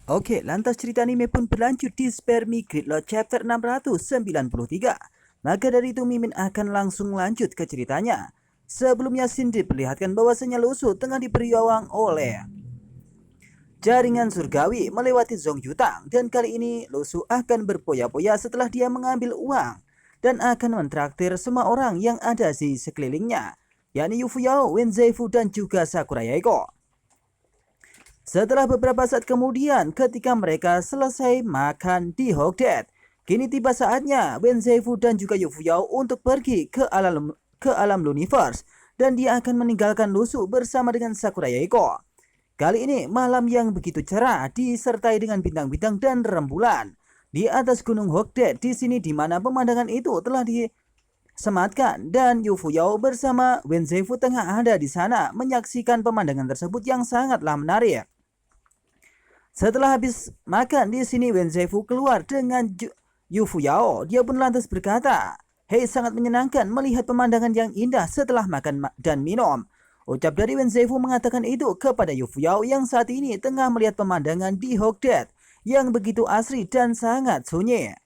Oke, lantas cerita anime pun berlanjut di Spare Me Gridlock chapter 693. Maka dari itu Mimin akan langsung lanjut ke ceritanya. Sebelumnya Shin diperlihatkan bahwasanya Lusu tengah diberi wawang oleh jaringan surgawi melewati Zong Yutang, dan kali ini Lusu akan berpoya-poya setelah dia mengambil uang dan akan mentraktir semua orang yang ada di sekelilingnya, yakni Yu Fuyao, Wen Zaifu dan juga Sakura Yaeko. Setelah beberapa saat kemudian, ketika mereka selesai makan di Hogdead, kini tiba saatnya Wen Zaifu dan juga Yu Fuyao untuk pergi ke alam Luniverse, dan dia akan meninggalkan Lusu bersama dengan Sakura Yaeko. Kali ini malam yang begitu cerah disertai dengan bintang-bintang dan rembulan di atas Gunung Hogdead, di sini di mana pemandangan itu telah disematkan, dan Yu Fuyao bersama Wen Zaifu tengah ada di sana menyaksikan pemandangan tersebut yang sangatlah menarik. Setelah habis makan di sini, Wen Zaifu keluar dengan Yu Fuyao. Dia pun lantas berkata, "Hei, sangat menyenangkan melihat pemandangan yang indah setelah makan dan minum." Ucap dari Wen Zaifu mengatakan itu kepada Yu Fuyao yang saat ini tengah melihat pemandangan di Hogdead yang begitu asri dan sangat sunyi.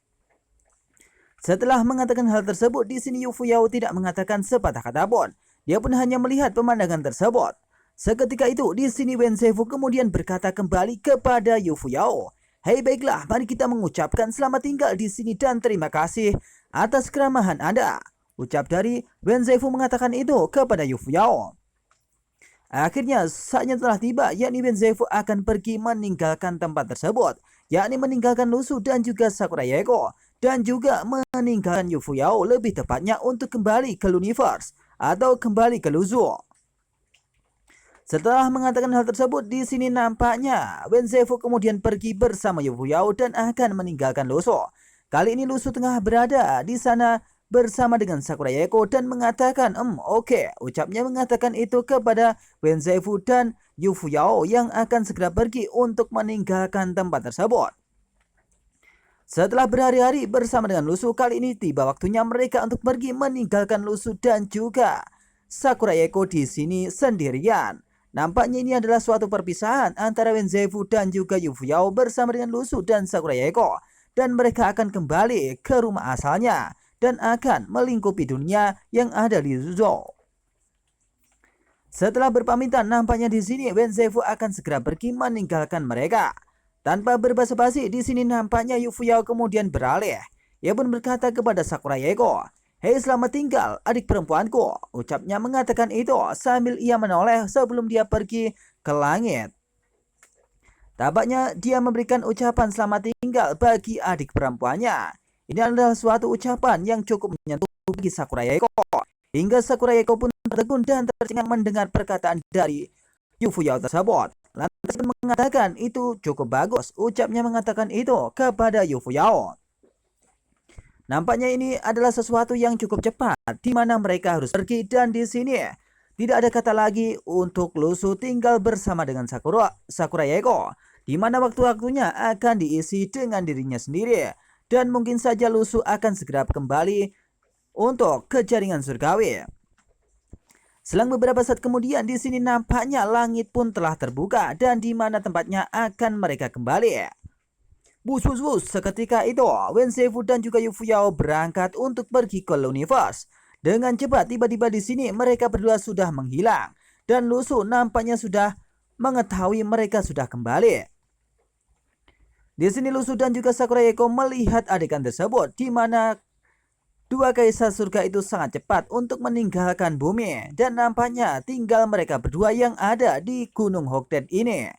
Setelah mengatakan hal tersebut, di sini Yu Fuyao tidak mengatakan sepatah kata pun. Dia pun hanya melihat pemandangan tersebut. Seketika itu, di sini Wen Zaifu kemudian berkata kembali kepada Yu Fuyao, "Hei, baiklah, mari kita mengucapkan selamat tinggal di sini dan terima kasih atas keramahan Anda." Ucap dari Wen Zaifu mengatakan itu kepada Yu Fuyao. Akhirnya saatnya telah tiba, yakni Wen Zaifu akan pergi meninggalkan tempat tersebut, yakni meninggalkan Lusu dan juga Sakura Yaeko, dan juga meninggalkan Yu Fuyao, lebih tepatnya untuk kembali ke Luniverse atau kembali ke Luzu. Setelah mengatakan hal tersebut, di sini nampaknya Wen Zaifu kemudian pergi bersama Yu Fuyao dan akan meninggalkan Lusu. Kali ini Lusu tengah berada di sana bersama dengan Sakura Yaeko dan mengatakan, oke. Ucapnya mengatakan itu kepada Wen Zaifu dan Yu Fuyao yang akan segera pergi untuk meninggalkan tempat tersebut. Setelah berhari-hari bersama dengan Lusu, kali ini tiba waktunya mereka untuk pergi meninggalkan Lusu dan juga Sakura Yaeko di sini sendirian. Nampaknya ini adalah suatu perpisahan antara Wen Zaifu dan juga Yu Fuyao bersama dengan Lusu dan Sakura Yaeko, dan mereka akan kembali ke rumah asalnya dan akan melingkupi dunia yang ada di Luzhou. Setelah berpamitan, nampaknya di sini Wen Zaifu akan segera pergi meninggalkan mereka. Tanpa berbasa-basi, di sini nampaknya Yu Fuyao kemudian beralih. Ia pun berkata kepada Sakura Yaeko, "Hei, selamat tinggal adik perempuanku." Ucapnya mengatakan itu sambil ia menoleh sebelum dia pergi ke langit. Tampaknya dia memberikan ucapan selamat tinggal bagi adik perempuannya. Ini adalah suatu ucapan yang cukup menyentuh bagi Sakura Yaeko. Hingga Sakura Yaeko pun tertegun dan tercengang mendengar perkataan dari Yu Fuyao tersebut. Lantas mengatakan itu cukup bagus. Ucapnya mengatakan itu kepada Yu Fuyao. Nampaknya ini adalah sesuatu yang cukup cepat, di mana mereka harus pergi, dan di sini tidak ada kata lagi untuk Lusu tinggal bersama dengan Sakura Yaeko, di mana waktu-waktunya akan diisi dengan dirinya sendiri, dan mungkin saja Lusu akan segera kembali untuk ke jaringan surgawi. Selang beberapa saat kemudian, di sini nampaknya langit pun telah terbuka dan di mana tempatnya akan mereka kembali. Bus, seketika itu Wen Zaifu dan juga Yu Fuyao berangkat untuk pergi ke Luniverse. Dengan cepat, tiba-tiba di sini mereka berdua sudah menghilang, dan Lusu nampaknya sudah mengetahui mereka sudah kembali. Di sini Lusu dan juga Sakura Yaeko melihat adegan tersebut, di mana dua kaisar surga itu sangat cepat untuk meninggalkan bumi, dan nampaknya tinggal mereka berdua yang ada di Gunung Hogdead ini.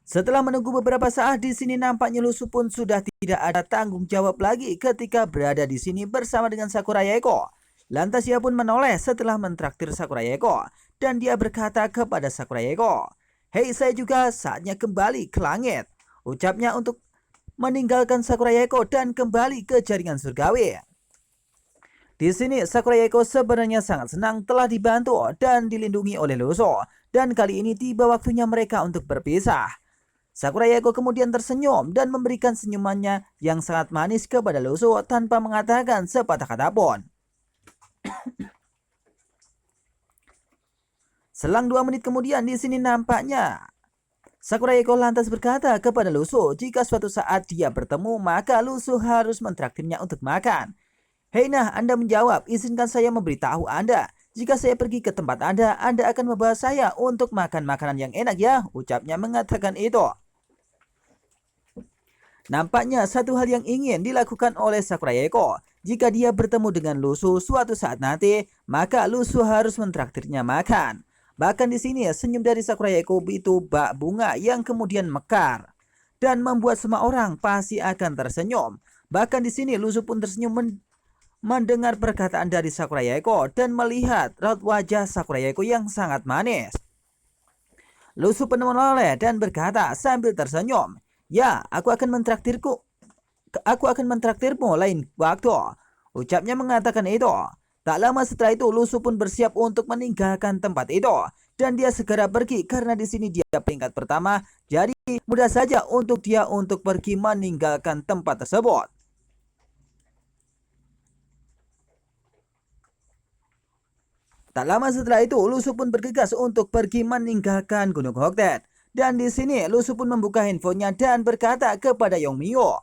Setelah menunggu beberapa saat, di sini nampaknya Lusu pun sudah tidak ada tanggung jawab lagi ketika berada di sini bersama dengan Sakura Yaeko. Lantas ia pun menoleh setelah mentraktir Sakura Yaeko, dan dia berkata kepada Sakura Yaeko, "Hei, saya juga saatnya kembali ke langit." Ucapnya untuk meninggalkan Sakura Yaeko dan kembali ke jaringan surgawi. Di sini Sakura Yaeko sebenarnya sangat senang telah dibantu dan dilindungi oleh Lusu, dan kali ini tiba waktunya mereka untuk berpisah. Sakura Yaeko kemudian tersenyum dan memberikan senyumannya yang sangat manis kepada Lusu tanpa mengatakan sepatah kata pun. Selang 2 menit kemudian, di sini nampaknya Sakurayeko lantas berkata kepada Lusu jika suatu saat dia bertemu maka Lusu harus mentraktirnya untuk makan. Heina, Anda menjawab, izinkan saya memberitahu Anda. Jika saya pergi ke tempat Anda akan membawa saya untuk makan makanan yang enak ya, ucapnya mengatakan itu. Nampaknya satu hal yang ingin dilakukan oleh Sakurayeko. Jika dia bertemu dengan Lusu suatu saat nanti, maka Lusu harus mentraktirnya makan. Bahkan di sini senyum dari Sakurayeko itu bak bunga yang kemudian mekar dan membuat semua orang pasti akan tersenyum. Bahkan di sini Lusu pun tersenyum mendengar perkataan dari Sakurayeko dan melihat raut wajah Sakurayeko yang sangat manis. Lusu pun menoleh dan berkata sambil tersenyum, "Ya, aku akan mentraktirmu lain waktu," ucapnya mengatakan itu. Tak lama setelah itu Lusu pun bersiap untuk meninggalkan tempat itu dan dia segera pergi karena di sini dia peringkat pertama, jadi mudah saja untuk dia untuk pergi meninggalkan tempat tersebut. Tak lama setelah itu Lusu pun bergegas untuk pergi meninggalkan Gunung Hoktet. Dan di sini Lusu pun membuka handphonenya dan berkata kepada Yongmyo.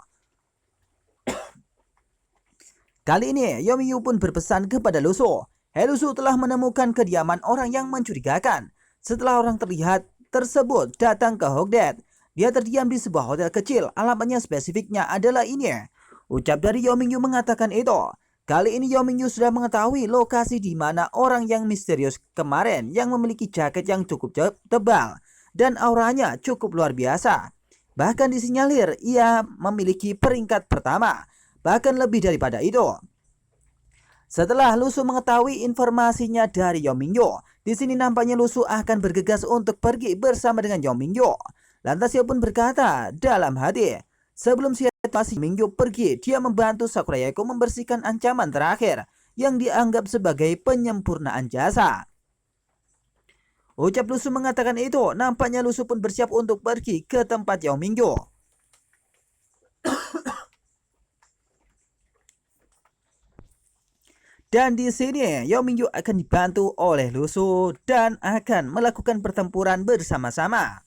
Kali ini Yongmyo pun berpesan kepada Lusu. "Hei Lusu, telah menemukan kediaman orang yang mencurigakan. Setelah orang terlihat tersebut datang ke Hoktet, dia terdiam di sebuah hotel kecil. Alamatnya spesifiknya adalah ini," ucap dari Yongmyo mengatakan itu. Kali ini Yongmyo sudah mengetahui lokasi di mana orang yang misterius kemarin yang memiliki jaket yang cukup tebal dan auranya cukup luar biasa. Bahkan disinyalir ia memiliki peringkat pertama, bahkan lebih daripada itu. Setelah Lusu mengetahui informasinya dari Yongmyo, di sini nampaknya Lusu akan bergegas untuk pergi bersama dengan Yongmyo. Lantas ia pun berkata dalam hati, sebelum situasi Yongmyo pergi, dia membantu Sakurayeko membersihkan ancaman terakhir yang dianggap sebagai penyempurnaan jasa. Ucap Lusu mengatakan itu, nampaknya Lusu pun bersiap untuk pergi ke tempat Yongmyo. Dan di sini Yongmyo akan dibantu oleh Lusu dan akan melakukan pertempuran bersama-sama.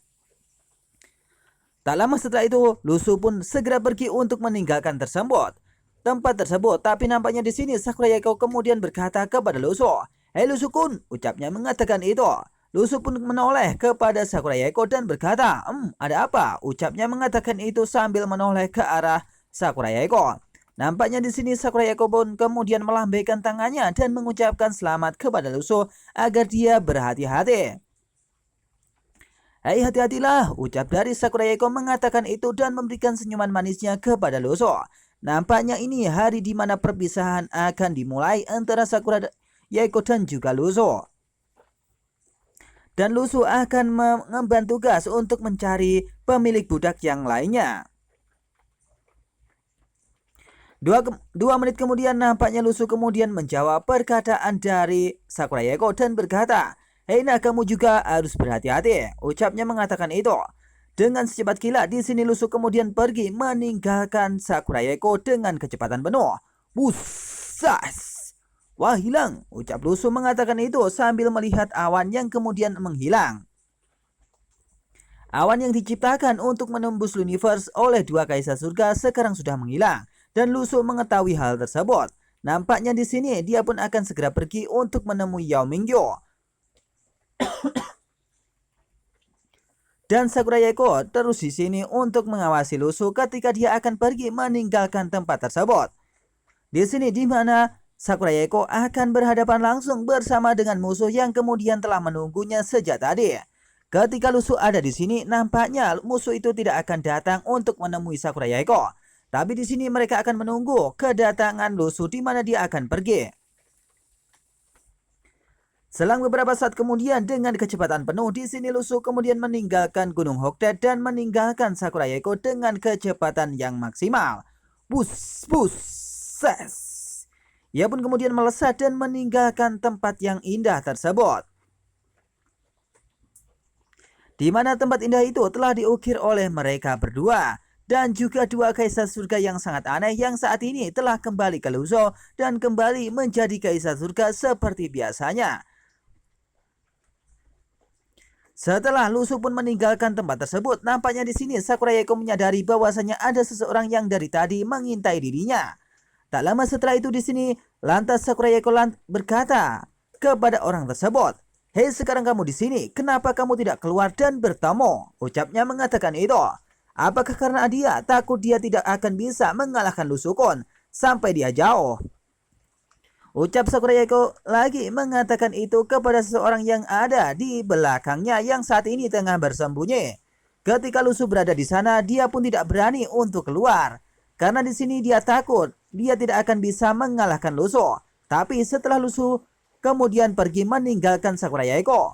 Tak lama setelah itu, Lusu pun segera pergi untuk meninggalkan tempat tersebut. Tapi nampaknya di sini Sakurayeko kemudian berkata kepada Lusu, "Hei Lusu-kun," ucapnya mengatakan itu. Lusu pun menoleh kepada Sakurayeko dan berkata, "Ada apa?" ucapnya mengatakan itu sambil menoleh ke arah Sakurayeko. Nampaknya di sini Sakurayeko pun kemudian melambaikan tangannya dan mengucapkan selamat kepada Lusu agar dia berhati-hati. "Hei, hati-hatilah," ucap dari Sakurayeko mengatakan itu dan memberikan senyuman manisnya kepada Lusu. Nampaknya ini hari di mana perpisahan akan dimulai antara Sakurayeko dan juga Lusu. Dan Lusu akan mengemban tugas untuk mencari pemilik budak yang lainnya. Dua menit kemudian nampaknya Lusu kemudian menjawab perkataan dari Sakurayeko dan berkata, "Hei, nah kamu juga harus berhati-hati," ucapnya mengatakan itu. Dengan secepat kilat di sini Lusu kemudian pergi meninggalkan Sakurayeko dengan kecepatan penuh. Busas! "Wah, hilang," ucap Lusu mengatakan itu sambil melihat awan yang kemudian menghilang. Awan yang diciptakan untuk menembus universe oleh dua kaisar surga sekarang sudah menghilang dan Lusu mengetahui hal tersebut. Nampaknya di sini dia pun akan segera pergi untuk menemui Yongmyo. Dan Sakurayeko terus di sini untuk mengawasi Lusu ketika dia akan pergi meninggalkan tempat tersebut. Di sini di mana Sakurayeko akan berhadapan langsung bersama dengan musuh yang kemudian telah menunggunya sejak tadi. Ketika Lusu ada di sini, nampaknya musuh itu tidak akan datang untuk menemui Sakurayeko. Tapi di sini mereka akan menunggu kedatangan Lusu di mana dia akan pergi. Selang beberapa saat kemudian dengan kecepatan penuh di sini Lusu kemudian meninggalkan Gunung Hoktet dan meninggalkan Sakurayeko dengan kecepatan yang maksimal. Bus, ses. Ia pun kemudian melesat dan meninggalkan tempat yang indah tersebut. Di mana tempat indah itu telah diukir oleh mereka berdua. Dan juga dua kaisar surga yang sangat aneh yang saat ini telah kembali ke Lusu dan kembali menjadi kaisar surga seperti biasanya. Setelah Lusu pun meninggalkan tempat tersebut, nampaknya di sini Sakura Yaeko menyadari bahwasanya ada seseorang yang dari tadi mengintai dirinya. Tak lama setelah itu di sini, lantas Sakura Yaeko berkata kepada orang tersebut, "Hei, sekarang kamu di sini, kenapa kamu tidak keluar dan bertemu?" Ucapnya mengatakan itu. Apakah karena dia takut dia tidak akan bisa mengalahkan Lusukun sampai dia jauh? Ucap Sakura Yaeko lagi mengatakan itu kepada seseorang yang ada di belakangnya yang saat ini tengah bersembunyi. Ketika Lusu berada di sana, dia pun tidak berani untuk keluar. Karena di sini dia takut dia tidak akan bisa mengalahkan Lusu. Tapi setelah Lusu kemudian pergi meninggalkan Sakura Yaeko.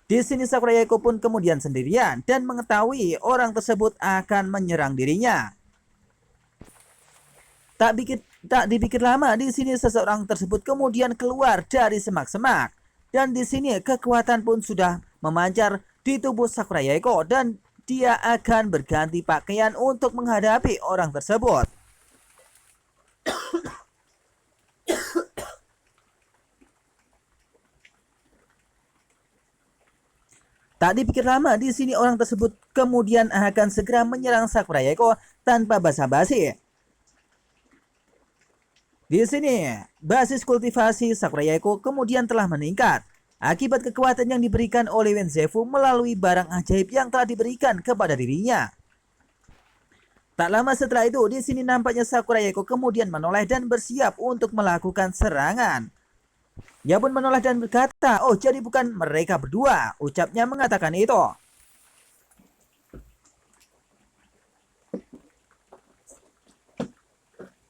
Di sini Sakura Yaeko pun kemudian sendirian dan mengetahui orang tersebut akan menyerang dirinya. Tak dipikir lama, di sini seseorang tersebut kemudian keluar dari semak-semak. Dan di sini kekuatan pun sudah memancar di tubuh Sakura Yaeko dan dia akan berganti pakaian untuk menghadapi orang tersebut. Tak dipikir lama, di sini orang tersebut kemudian akan segera menyerang Sakura Yaeko tanpa basa-basi. Di sini, basis kultivasi Sakura Yaeko kemudian telah meningkat akibat kekuatan yang diberikan oleh Wenzefu melalui barang ajaib yang telah diberikan kepada dirinya. Tak lama setelah itu, di sini nampaknya Sakura Yaeko kemudian menoleh dan bersiap untuk melakukan serangan. Ia pun menoleh dan berkata, "Oh, jadi bukan mereka berdua," ucapnya mengatakan itu.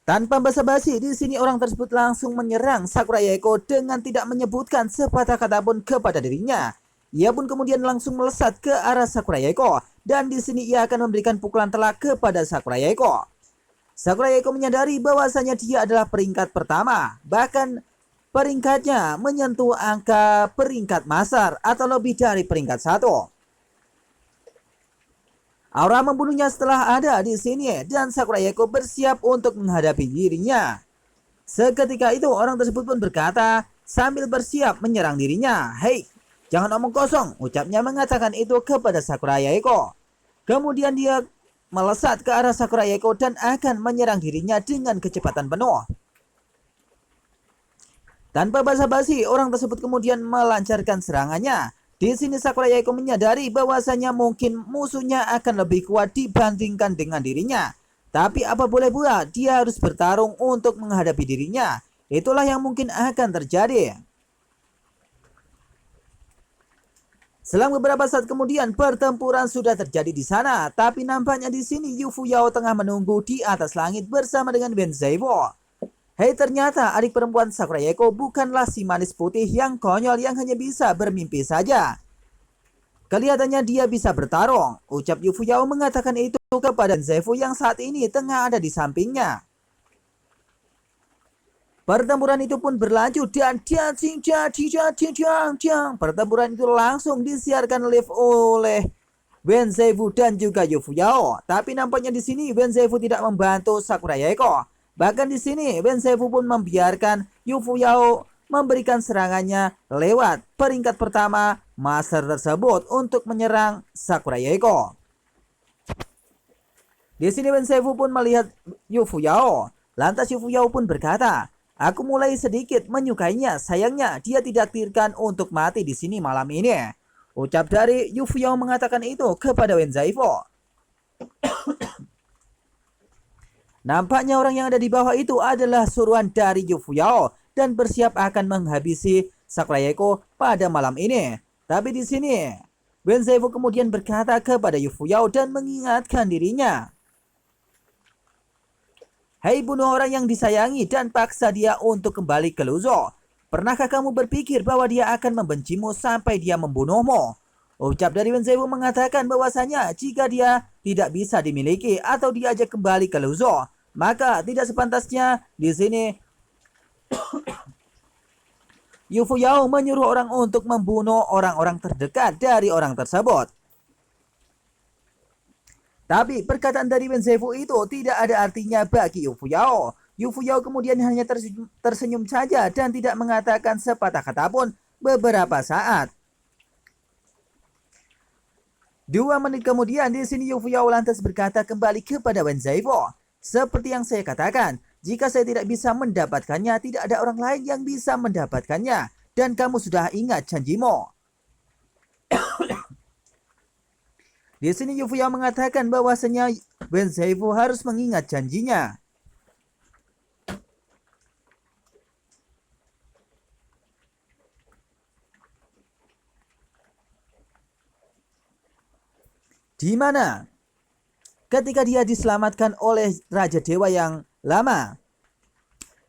Tanpa basa-basi, di sini orang tersebut langsung menyerang Sakura Yaeko dengan tidak menyebutkan sepatah kata pun kepada dirinya. Ia pun kemudian langsung melesat ke arah Sakura Yaeko dan di sini ia akan memberikan pukulan telak kepada Sakura Yaeko. Sakura Yaeko menyadari bahwasanya dia adalah peringkat pertama, bahkan peringkatnya menyentuh angka peringkat master atau lebih dari peringkat 1. Aura membunuhnya setelah ada di sini dan Sakura Yaeko bersiap untuk menghadapi dirinya. Seketika itu orang tersebut pun berkata sambil bersiap menyerang dirinya. "Hei, jangan omong kosong," ucapnya mengatakan itu kepada Sakura Yaeko. Kemudian dia melesat ke arah Sakura Yaeko dan akan menyerang dirinya dengan kecepatan penuh. Tanpa basa-basi, orang tersebut kemudian melancarkan serangannya. Di sini Sakura Yaeko menyadari bahwasanya mungkin musuhnya akan lebih kuat dibandingkan dengan dirinya. Tapi apa boleh buat, dia harus bertarung untuk menghadapi dirinya. Itulah yang mungkin akan terjadi. Selang beberapa saat kemudian, pertempuran sudah terjadi di sana. Tapi nampaknya di sini Yu Fuyao tengah menunggu di atas langit bersama dengan Wenzeifo. Hei, ternyata adik perempuan Sakura Yaeko bukanlah si manis putih yang konyol yang hanya bisa bermimpi saja. Kelihatannya dia bisa bertarung, ucap Yu Fuyao mengatakan itu kepada Wenzeifo yang saat ini tengah ada di sampingnya. Pertempuran itu pun berlanjut dan pertempuran itu langsung disiarkan live oleh Wenzeifo dan juga Yu Fuyao. Tapi nampaknya di sini Wenzeifo tidak membantu Sakura Yaeko. Bahkan di sini Wenzeifo pun membiarkan Yu Fuyao memberikan serangannya lewat peringkat pertama master tersebut untuk menyerang Sakura Yaeko. Di sini Wenzeifo pun melihat Yu Fuyao. Lantas Yu Fuyao pun berkata, "Aku mulai sedikit menyukainya. Sayangnya dia ditakdirkan untuk mati di sini malam ini." Ucap dari Yu Fuyao mengatakan itu kepada Wenzeifo. Nampaknya orang yang ada di bawah itu adalah suruhan dari Yu Fuyao dan bersiap akan menghabisi Sakura Yaeko pada malam ini. Tapi di sini, Wenzeifo kemudian berkata kepada Yu Fuyao dan mengingatkan dirinya. "Hei, bunuh orang yang disayangi dan paksa dia untuk kembali ke Luzo. Pernahkah kamu berpikir bahwa dia akan membencimu sampai dia membunuhmu?" Ucap dari Wenzeifo mengatakan bahwasanya jika dia tidak bisa dimiliki atau diajak kembali ke Luzo, maka tidak sepantasnya di sini Yu Fuyao menyuruh orang untuk membunuh orang-orang terdekat dari orang tersebut. Tapi perkataan dari Wenzeifo itu tidak ada artinya bagi Yu Fuyao. Yu Fuyao kemudian hanya tersenyum saja dan tidak mengatakan sepatah kata pun beberapa saat. 2 menit kemudian di sini Yu Fuyao lantas berkata kembali kepada Wen Zaifu, seperti yang saya katakan, jika saya tidak bisa mendapatkannya, tidak ada orang lain yang bisa mendapatkannya, dan kamu sudah ingat janjimu. Di sini Yu Fuyao mengatakan bahwasanya Wen Zaifu harus mengingat janjinya. Di mana ketika dia diselamatkan oleh Raja Dewa yang lama,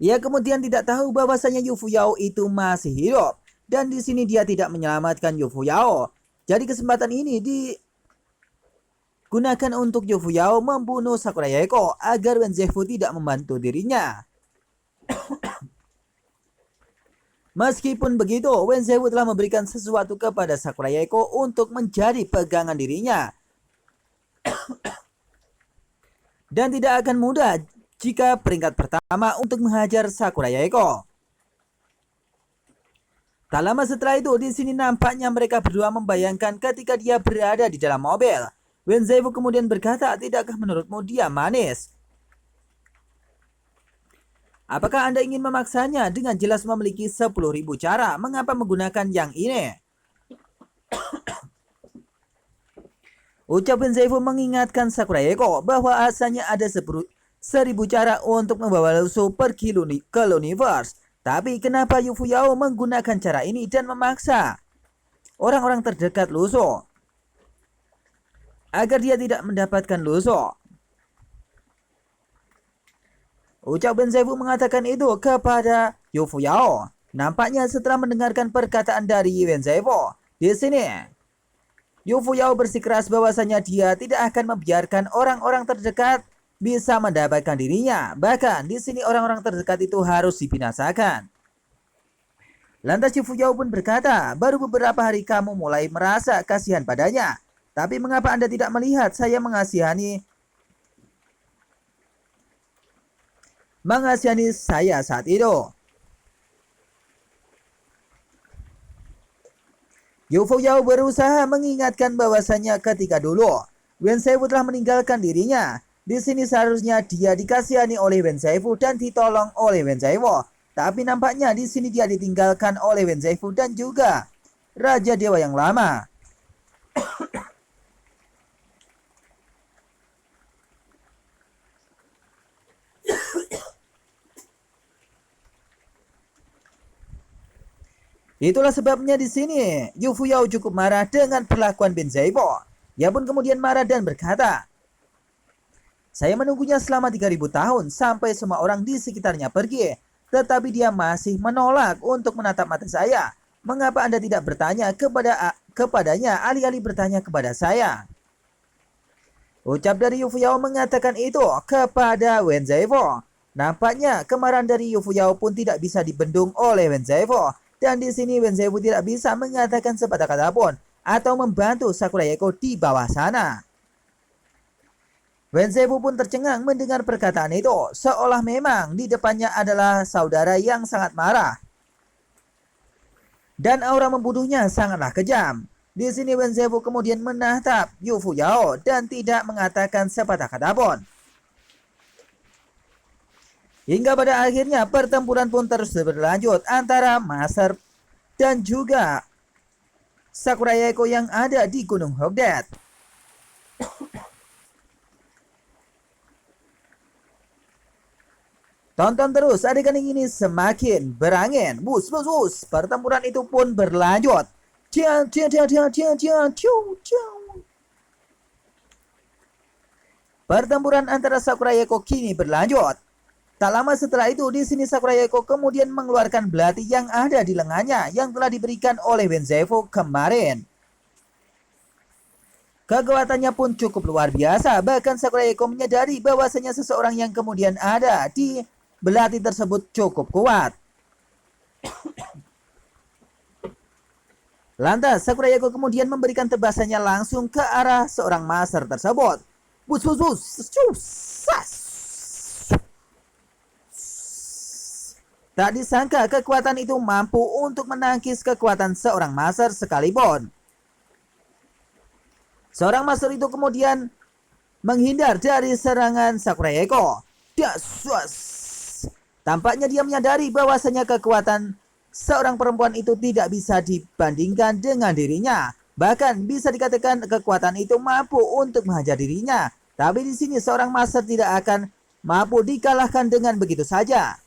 ia kemudian tidak tahu bahwasanya Yu Fuyao itu masih hidup, dan di sini dia tidak menyelamatkan Yu Fuyao. Jadi kesempatan ini digunakan untuk Yu Fuyao membunuh Sakura Yaeko agar Wen Zaifu tidak membantu dirinya. Meskipun begitu, Wen Zaifu telah memberikan sesuatu kepada Sakura Yaeko untuk menjadi pegangan dirinya. Dan tidak akan mudah jika peringkat pertama untuk menghajar Sakura Yaeko. Tak lama setelah itu, di sini nampaknya mereka berdua membayangkan ketika dia berada di dalam mobil. Wen Zaifu kemudian berkata, tidakkah menurutmu dia manis? Apakah Anda ingin memaksanya? Dengan jelas memiliki 10.000 cara. Mengapa menggunakan yang ini? Ucap Wen Zaifu mengingatkan Sakura Yaeko bahwa asalnya ada 1000 cara untuk membawa Lusu pergi ke Luniverse. Tapi kenapa Yu Fuyao menggunakan cara ini dan memaksa orang-orang terdekat Lusu agar dia tidak mendapatkan Lusu? Ucap Wen Zaifu mengatakan itu kepada Yu Fuyao. Nampaknya setelah mendengarkan perkataan dari Wen Zaifu, di sini Yu Fuyao bersikeras bahwasanya dia tidak akan membiarkan orang-orang terdekat bisa mendapatkan dirinya. Bahkan di sini orang-orang terdekat itu harus dibinasakan. Lantas Yu Fuyao pun berkata, baru beberapa hari kamu mulai merasa kasihan padanya. Tapi mengapa Anda tidak melihat saya mengasihani saya saat itu? Yu Fuyao berusaha mengingatkan bahwasanya ketika dulu Wen Zaifu telah meninggalkan dirinya. Di sini seharusnya dia dikasihani oleh Wen Zaifu dan ditolong oleh Wen Zaifu. Tapi nampaknya di sini dia ditinggalkan oleh Wen Zaifu dan juga Raja Dewa yang lama. Itulah sebabnya di sini Yu Fuyao cukup marah dengan perlakuan Wen Zaifu. Ia pun kemudian marah dan berkata, saya menunggunya selama 3000 tahun sampai semua orang di sekitarnya pergi, tetapi dia masih menolak untuk menatap mata saya. Mengapa Anda tidak bertanya kepadanya alih-alih bertanya kepada saya? Ucap dari Yu Fuyao mengatakan itu kepada Wen Zaifu. Nampaknya kemarahan dari Yu Fuyao pun tidak bisa dibendung oleh Wen Zaifu. Dan di sini Wen Zaifu tidak bisa mengatakan sepatah kata pun atau membantu Sakura Yaeko di bawah sana. Wen Zaifu pun tercengang mendengar perkataan itu, seolah memang di depannya adalah saudara yang sangat marah. Dan aura membunuhnya sangatlah kejam. Di sini Wen Zaifu kemudian menatap Yu Fuyao dan tidak mengatakan sepatah kata pun. Hingga pada akhirnya pertempuran pun terus berlanjut antara Master dan juga Sakura Yaeko yang ada di Gunung Hogdet. Tonton terus adegan ini semakin berangin. Bus. Pertempuran itu pun berlanjut. Pertempuran antara Sakura Yaeko kini berlanjut. Tak lama setelah itu, di sini Sakura Yaeko kemudian mengeluarkan belati yang ada di lengannya yang telah diberikan oleh Wen Zaifu kemarin. Kekuatannya pun cukup luar biasa. Bahkan Sakura Yaeko menyadari bahwasanya seseorang yang kemudian ada di belati tersebut cukup kuat. Lantas Sakura Yaeko kemudian memberikan tebasannya langsung ke arah seorang master tersebut. Tak disangka kekuatan itu mampu untuk menangkis kekuatan seorang master sekalipun. Seorang master itu kemudian menghindar dari serangan Sakurayeko. Daswas. Tampaknya dia menyadari bahwasanya kekuatan seorang perempuan itu tidak bisa dibandingkan dengan dirinya. Bahkan bisa dikatakan kekuatan itu mampu untuk menghajar dirinya. Tapi di sini seorang master tidak akan mampu dikalahkan dengan begitu saja.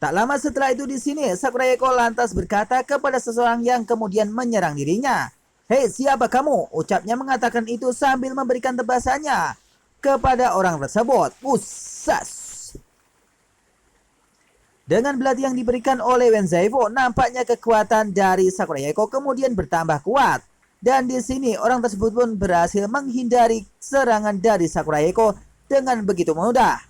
Tak lama setelah itu di sini Sakurayeko lantas berkata kepada seseorang yang kemudian menyerang dirinya. "Hei, siapa kamu?" Ucapnya mengatakan itu sambil memberikan tebasannya kepada orang tersebut. Usas. Dengan belati yang diberikan oleh Wenzaifu, nampaknya kekuatan dari Sakurayeko kemudian bertambah kuat. Dan di sini orang tersebut pun berhasil menghindari serangan dari Sakurayeko dengan begitu mudah.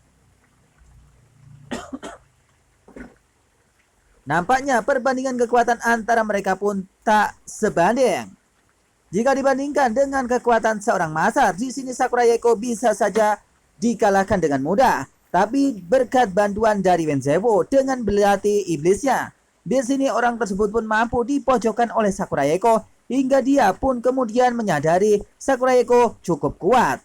Nampaknya perbandingan kekuatan antara mereka pun tak sebanding. Jika dibandingkan dengan kekuatan seorang master, di sini Sakurayeko bisa saja dikalahkan dengan mudah. Tapi berkat bantuan dari Wenzaifu dengan belati iblisnya, di sini orang tersebut pun mampu dipojokkan oleh Sakurayeko hingga dia pun kemudian menyadari Sakurayeko cukup kuat.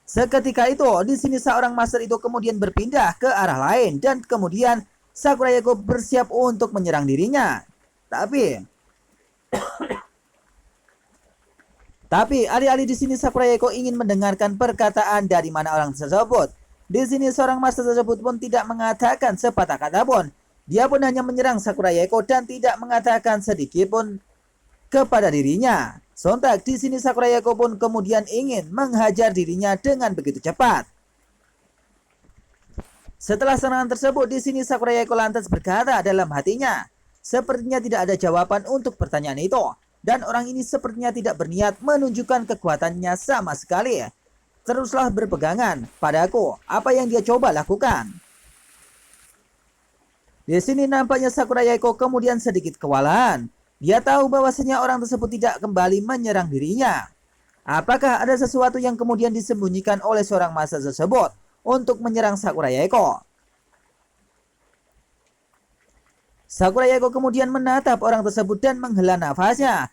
Seketika itu, di sini seorang master itu kemudian berpindah ke arah lain dan kemudian Sakurayeko bersiap untuk menyerang dirinya. Tapi alih-alih di sini Sakurayeko ingin mendengarkan perkataan dari mana orang tersebut. Di sini seorang master tersebut pun tidak mengatakan sepatah kata pun. Dia pun hanya menyerang Sakurayeko dan tidak mengatakan sedikit pun kepada dirinya. Sontak di sini Sakurayeko pun kemudian ingin menghajar dirinya dengan begitu cepat. Setelah serangan tersebut, di sini Sakurayeko lantas berkata dalam hatinya, sepertinya tidak ada jawaban untuk pertanyaan itu. Dan orang ini sepertinya tidak berniat menunjukkan kekuatannya sama sekali. Teruslah berpegangan padaku, apa yang dia coba lakukan. Di sini nampaknya Sakurayeko kemudian sedikit kewalahan. Dia tahu bahwasanya orang tersebut tidak kembali menyerang dirinya. Apakah ada sesuatu yang kemudian disembunyikan oleh seorang master tersebut untuk menyerang Sakurayeko? Sakurayeko kemudian menatap orang tersebut dan menghela nafasnya.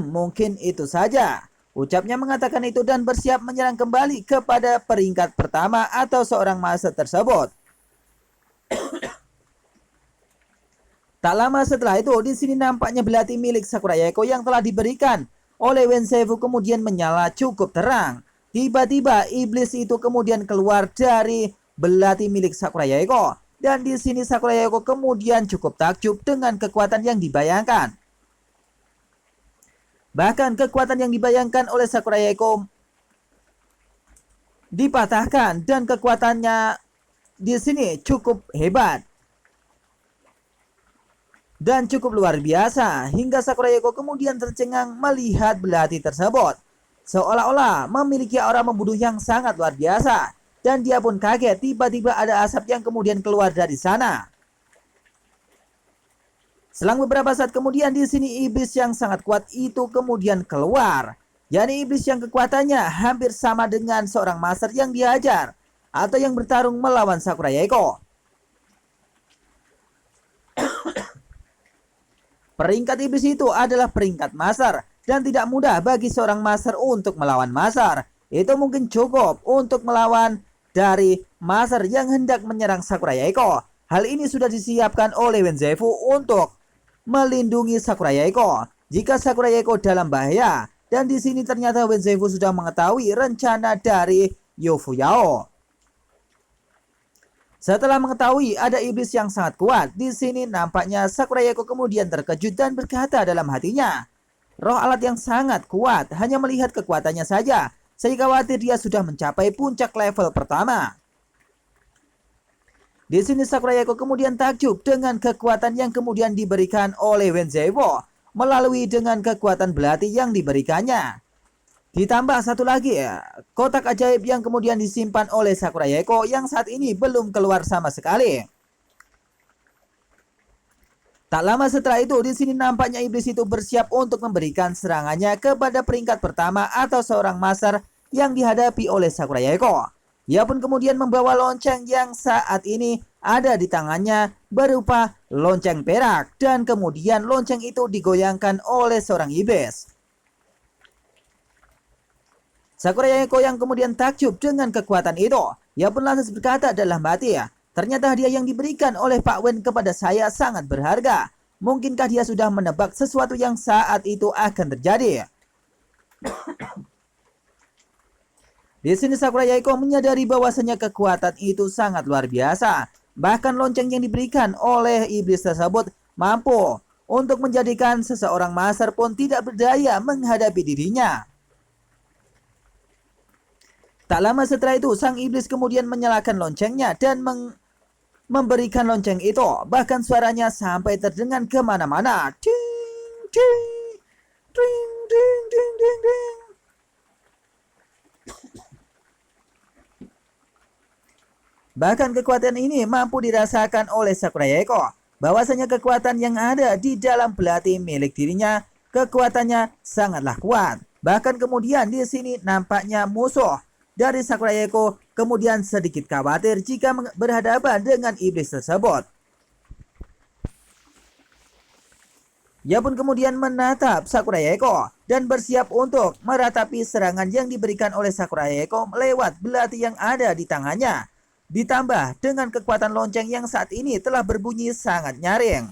Mungkin itu saja. Ucapnya mengatakan itu dan bersiap menyerang kembali kepada peringkat pertama atau seorang master tersebut. Tak lama setelah itu, di sini nampaknya belati milik Sakurayeko yang telah diberikan oleh Wenzaifu kemudian menyala cukup terang. Tiba-tiba iblis itu kemudian keluar dari belati milik Sakurayeko. Dan di sini Sakurayeko kemudian cukup takjub dengan kekuatan yang dibayangkan. Bahkan kekuatan yang dibayangkan oleh Sakurayeko dipatahkan dan kekuatannya di sini cukup hebat dan cukup luar biasa hingga Sakurayeko kemudian tercengang melihat belati tersebut. Seolah-olah memiliki aura membunuh yang sangat luar biasa. Dan dia pun kaget, tiba-tiba ada asap yang kemudian keluar dari sana. Selang beberapa saat kemudian di sini iblis yang sangat kuat itu kemudian keluar. yakni iblis yang kekuatannya hampir sama dengan seorang master yang dihajar atau yang bertarung melawan Sakurayeko. Peringkat iblis itu adalah peringkat master dan tidak mudah bagi seorang master untuk melawan master. Itu mungkin cukup untuk melawan dari master yang hendak menyerang Sakurayeko. Hal ini sudah disiapkan oleh Wenzaifu untuk melindungi Sakurayeko jika Sakurayeko dalam bahaya. Dan di sini ternyata Wenzaifu sudah mengetahui rencana dari Yofuyao. Setelah mengetahui ada iblis yang sangat kuat, di sini nampaknya Sakurayeko kemudian terkejut dan berkata dalam hatinya, roh alat yang sangat kuat, hanya melihat kekuatannya saja, saya khawatir dia sudah mencapai puncak level pertama. Di sini Sakurayeko kemudian takjub dengan kekuatan yang kemudian diberikan oleh Wenzaifu melalui dengan kekuatan belati yang diberikannya. Ditambah satu lagi kotak ajaib yang kemudian disimpan oleh Sakurayeko yang saat ini belum keluar sama sekali. Tak lama setelah itu, di sini nampaknya iblis itu bersiap untuk memberikan serangannya kepada peringkat pertama atau seorang master yang dihadapi oleh Sakuraya Eko. Ia pun kemudian membawa lonceng yang saat ini ada di tangannya berupa lonceng perak, dan kemudian lonceng itu digoyangkan oleh seorang iblis. Sakuraya Eko yang kemudian takjub dengan kekuatan itu. Ia pun lantas berkata dalam hati, ternyata hadiah yang diberikan oleh Pak Wen kepada saya sangat berharga. Mungkinkah dia sudah menebak sesuatu yang saat itu akan terjadi? Di sini Sakuraya Eko menyadari bahwasanya kekuatan itu sangat luar biasa. Bahkan lonceng yang diberikan oleh iblis tersebut mampu untuk menjadikan seseorang master pun tidak berdaya menghadapi dirinya. Tak lama setelah itu, sang iblis kemudian menyalakan loncengnya dan memberikan lonceng itu. Bahkan suaranya sampai terdengar kemana-mana. Ding, ding, ding, ding, ding, ding, ding. Bahkan kekuatan ini mampu dirasakan oleh Sakuraya Eko. Bahwasanya kekuatan yang ada di dalam belati milik dirinya, kekuatannya sangatlah kuat. Bahkan kemudian di sini nampaknya musuh dari Sakuraya Eko kemudian sedikit khawatir jika berhadapan dengan iblis tersebut. Ia pun kemudian menatap Sakuraya Eko dan bersiap untuk meratapi serangan yang diberikan oleh Sakuraya Eko lewat belati yang ada di tangannya. Ditambah dengan kekuatan lonceng yang saat ini telah berbunyi sangat nyaring.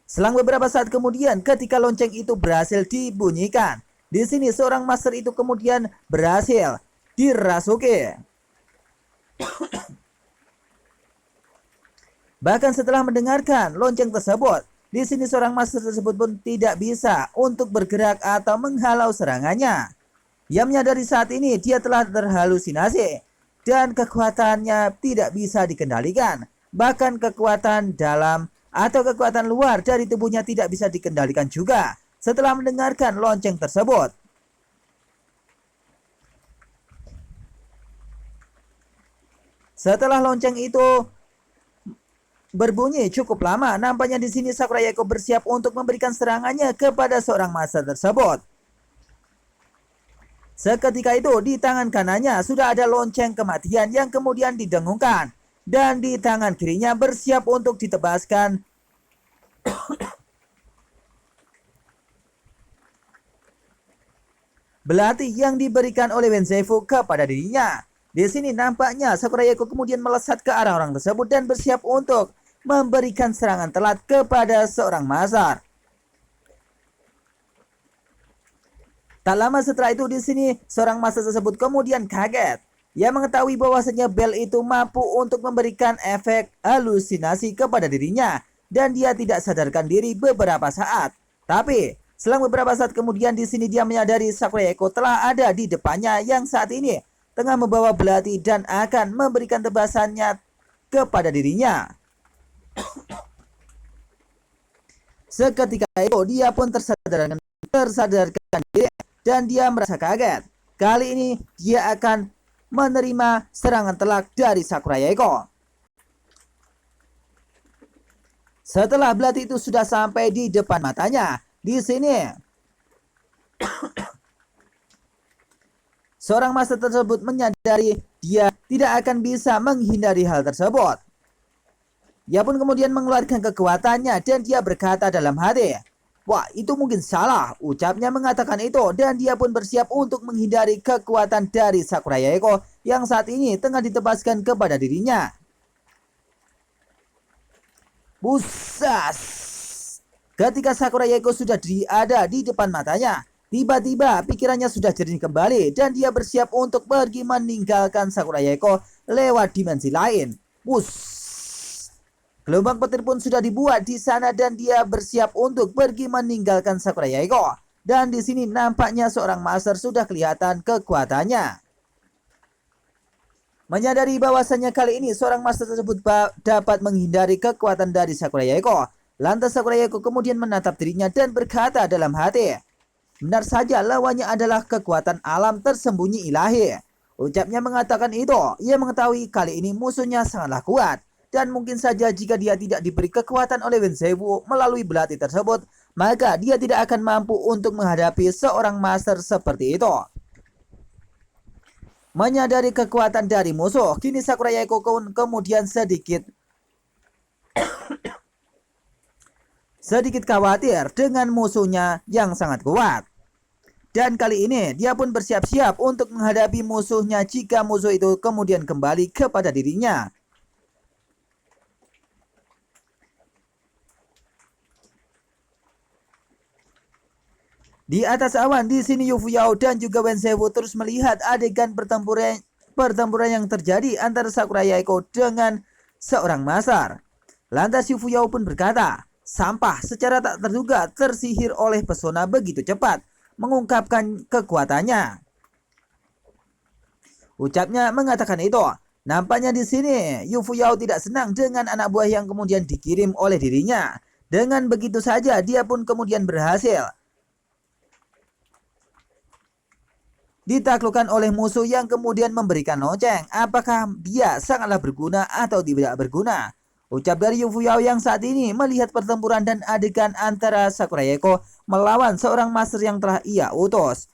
Selang beberapa saat kemudian, ketika lonceng itu berhasil dibunyikan, di sini seorang master itu kemudian berhasil dirasuki. Bahkan setelah mendengarkan lonceng tersebut, di sini seorang master tersebut pun tidak bisa untuk bergerak atau menghalau serangannya. Ia menyadari saat ini dia telah terhalusinasi dan kekuatannya tidak bisa dikendalikan. Bahkan kekuatan dalam atau kekuatan luar dari tubuhnya tidak bisa dikendalikan juga setelah mendengarkan lonceng tersebut. Setelah lonceng itu berbunyi cukup lama, nampaknya di sini Sakuraya Eko bersiap untuk memberikan serangannya kepada seorang master tersebut. Seketika itu di tangan kanannya sudah ada lonceng kematian yang kemudian didengungkan, dan di tangan kirinya bersiap untuk ditebaskan belati yang diberikan oleh Wenzeifu kepada dirinya. Di sini nampaknya Sakuraya Eko kemudian melesat ke arah orang tersebut dan bersiap untuk memberikan serangan telat kepada seorang master. Tak lama setelah itu di sini seorang master tersebut kemudian kaget. Ia mengetahui bahwasanya bel itu mampu untuk memberikan efek halusinasi kepada dirinya dan dia tidak sadarkan diri beberapa saat. Tapi selang beberapa saat kemudian di sini dia menyadari Sakuraya Eko telah ada di depannya yang saat ini tengah membawa belati dan akan memberikan tebasannya kepada dirinya. Seketika itu dia pun tersadarkan diri dan dia merasa kaget. Kali ini dia akan menerima serangan telak dari Sakuraya Eko. Setelah belati itu sudah sampai di depan matanya, di sini seorang master tersebut menyadari dia tidak akan bisa menghindari hal tersebut. Ia pun kemudian mengeluarkan kekuatannya dan dia berkata dalam hati, "Wah, itu mungkin salah," ucapnya mengatakan itu, dan dia pun bersiap untuk menghindari kekuatan dari Sakuraya Eko yang saat ini tengah ditebaskan kepada dirinya. Busas! Ketika Sakuraya Eko sudah ada di depan matanya, tiba-tiba pikirannya sudah jernih kembali dan dia bersiap untuk pergi meninggalkan Sakuraya Eko lewat dimensi lain. Gelombang petir pun sudah dibuat di sana dan dia bersiap untuk pergi meninggalkan Sakuraya Eko. Dan di sini nampaknya seorang master sudah kelihatan kekuatannya. Menyadari bahwasannya kali ini seorang master tersebut dapat menghindari kekuatan dari Sakuraya Eko, lantas Sakuraya Eko kemudian menatap dirinya dan berkata dalam hati, "Benar saja, lawannya adalah kekuatan alam tersembunyi ilahi." Ucapnya mengatakan itu, ia mengetahui kali ini musuhnya sangatlah kuat. dan mungkin saja jika dia tidak diberi kekuatan oleh Wenzewu melalui belati tersebut, maka dia tidak akan mampu untuk menghadapi seorang master seperti itu. Menyadari kekuatan dari musuh, kini Sakuraya Eko kemudian sedikit khawatir dengan musuhnya yang sangat kuat. Dan kali ini dia pun bersiap-siap untuk menghadapi musuhnya jika musuh itu kemudian kembali kepada dirinya. Di atas awan di sini Yu Fuyao dan juga Wenzewu terus melihat adegan pertempuran yang terjadi antara Sakuraya Eko dengan seorang master. Lantas Yu Fuyao pun berkata, sampah secara tak terduga tersihir oleh pesona begitu cepat, mengungkapkan kekuatannya. Ucapnya mengatakan itu. Nampaknya di sini Yu Fuyao tidak senang dengan anak buah yang kemudian dikirim oleh dirinya. Dengan begitu saja dia pun kemudian berhasil ditaklukkan oleh musuh yang kemudian memberikan lonceng. Apakah dia sangatlah berguna atau tidak berguna? Ucap dari Yu Fuyao yang saat ini melihat pertempuran dan adegan antara Sakuraya Eko melawan seorang master yang telah ia utus.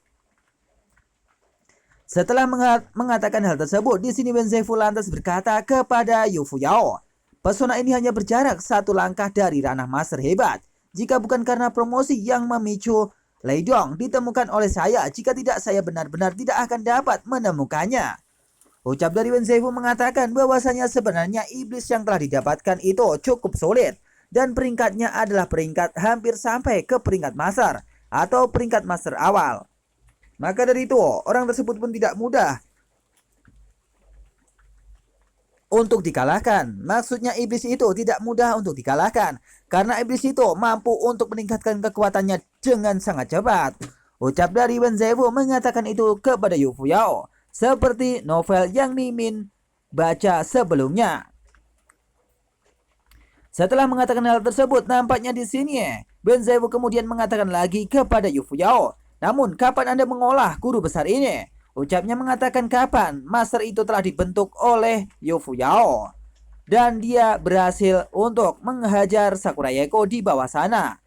Setelah mengatakan hal tersebut, di sini Wenzewu lantas berkata kepada Yu Fuyao, pesona ini hanya berjarak satu langkah dari ranah master hebat. Jika bukan karena promosi yang memicu Lei Dong ditemukan oleh saya, jika tidak saya benar-benar tidak akan dapat menemukannya. Ucap dari Wenzewu mengatakan bahwasanya sebenarnya iblis yang telah didapatkan itu cukup sulit dan peringkatnya adalah peringkat hampir sampai ke peringkat master atau peringkat master awal. Maka dari itu orang tersebut pun tidak mudah untuk dikalahkan. Maksudnya iblis itu tidak mudah untuk dikalahkan karena iblis itu mampu untuk meningkatkan kekuatannya dengan sangat cepat. Ucap dari Wenzewu mengatakan itu kepada Yu Fuyao seperti novel yang Mimin baca sebelumnya. Setelah mengatakan hal tersebut, nampaknya di sini Wenzewu kemudian mengatakan lagi kepada Yu Fuyao, namun kapan Anda mengolah guru besar ini? Ucapnya mengatakan kapan master itu telah dibentuk oleh Yu Fuyao dan dia berhasil untuk menghajar Sakuraya Eko di bawah sana.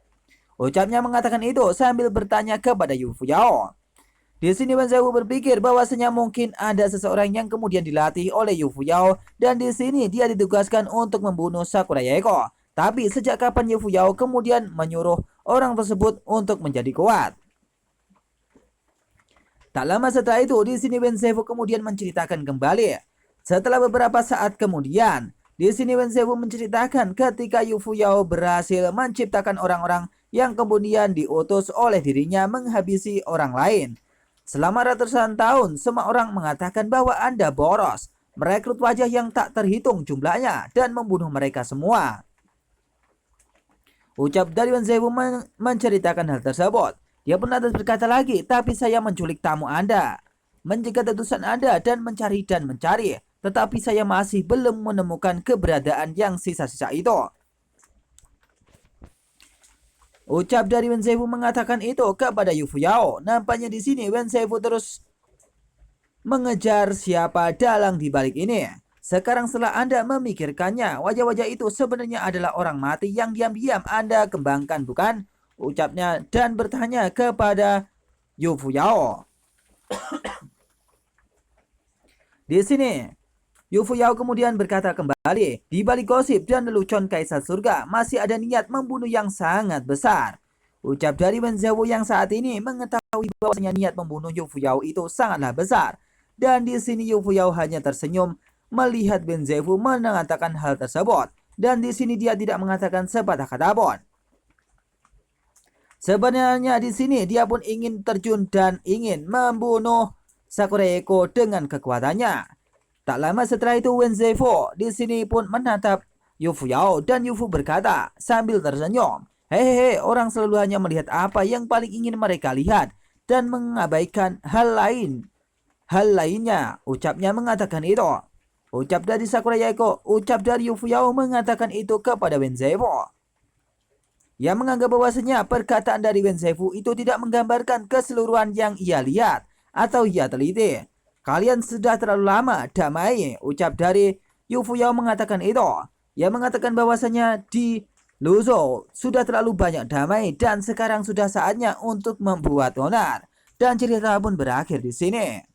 Ucapnya mengatakan itu sambil bertanya kepada Yu Fuyao. Di sini Wenzewu berpikir bahwasanya mungkin ada seseorang yang kemudian dilatih oleh Yu Fuyao dan di sini dia ditugaskan untuk membunuh Sakuraya Eko. Tapi sejak kapan Yu Fuyao kemudian menyuruh orang tersebut untuk menjadi kuat? Tak lama setelah itu, di sini Wenzewu kemudian menceritakan kembali. Setelah beberapa saat kemudian, di sini Wenzewu menceritakan ketika Yu Fuyao berhasil menciptakan orang-orang yang kemudian diutus oleh dirinya menghabisi orang lain. Selama ratusan tahun, semua orang mengatakan bahwa Anda boros, merekrut wajah yang tak terhitung jumlahnya, dan membunuh mereka semua. Ucap dari Wenzewu menceritakan hal tersebut. Dia pun lantas berkata lagi, tapi saya menculik tamu Anda, menjaga tetusan Anda dan mencari. Tetapi saya masih belum menemukan keberadaan yang sisa-sisa itu. Ucap dari Wenzewu mengatakan itu kepada Yu Fuyao. Nampaknya di sini Wenzewu terus mengejar siapa dalang di balik ini. Sekarang setelah Anda memikirkannya, wajah-wajah itu sebenarnya adalah orang mati yang diam-diam Anda kembangkan, bukan? Ucapnya dan bertanya kepada Yu Fuyao. Di sini Yu Fuyao kemudian berkata kembali, di balik gosip dan lelucon Kaisar Surga masih ada niat membunuh yang sangat besar. Ucap dari Wenzewu yang saat ini mengetahui bahwasanya niat membunuh Yu Fuyao itu sangatlah besar. Dan di sini Yu Fuyao hanya tersenyum melihat Wenzewu mengatakan hal tersebut. Dan di sini dia tidak mengatakan sepatah kata pun. Sebenarnya di sini dia pun ingin terjun dan ingin membunuh Sakuraya Eko dengan kekuatannya. Tak lama setelah itu Wenzewu di sini pun menatap Yu Fuyao dan Yu Fu berkata sambil tersenyum, hehehe, orang selalu hanya melihat apa yang paling ingin mereka lihat dan mengabaikan hal lainnya. Ucapnya mengatakan itu. Ucap dari Sakuraya Eko, ucap dari Yu Fuyao mengatakan itu kepada Wenzewu. Ia menganggap bahwasanya perkataan dari Wenzewu itu tidak menggambarkan keseluruhan yang ia lihat atau ia teliti. Kalian sudah terlalu lama damai, ucap dari Yu Fuyao mengatakan itu. Ia mengatakan bahwasanya di Luzo sudah terlalu banyak damai dan sekarang sudah saatnya untuk membuat onar. Dan cerita pun berakhir di sini.